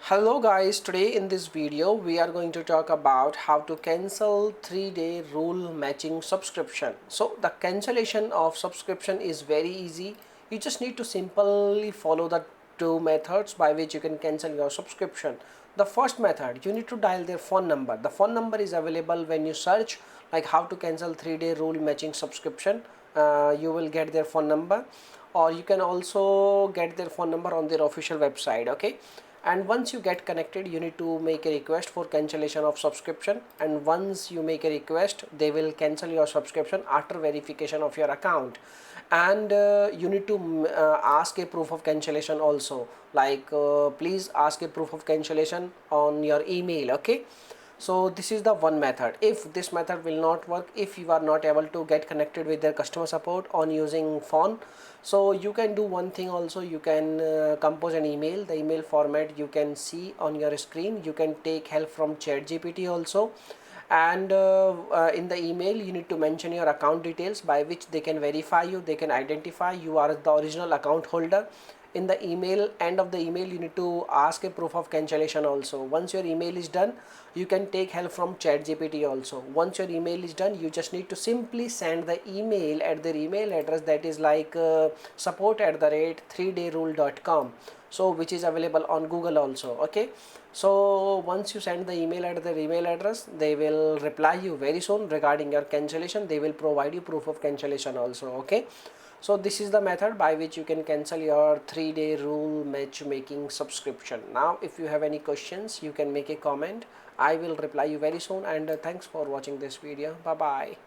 Hello guys, today in this video we are going to talk about how to cancel 3-day rule matching subscription. So the cancellation of subscription is very easy. You just need to simply follow the two methods by which you can cancel your subscription. The first method, you need to dial their phone number. The phone number is available when you search like how to cancel 3-day rule matching subscription. You will get their phone number, or you can also get their phone number on their official website. Okay, and once you get connected, you need to make a request for cancellation of subscription, and once you make a request, they will cancel your subscription after verification of your account. And you need to ask a proof of cancellation also, like please ask a proof of cancellation on your email. Okay, so this is the one method. If this method will not work, if you are not able to get connected with their customer support on using phone, so you can do one thing also. You can compose an email. The email format you can see on your screen. You can take help from ChatGPT also, and in the email you need to mention your account details by which they can verify you, they can identify you are the original account holder. In the email, end of the email, you need to ask a proof of cancellation also. Once your email is done, you can take help from ChatGPT also. Once your email is done, you just need to simply send the email at their email address, that is like support@3dayrule.com, so which is available on Google also. Okay, so once you send the email at their email address, they will reply you very soon regarding your cancellation. They will provide you proof of cancellation also. Okay, so this is the method by which you can cancel your 3-day rule matchmaking subscription. Now if you have any questions, you can make a comment. I will reply you very soon, and thanks for watching this video. Bye bye.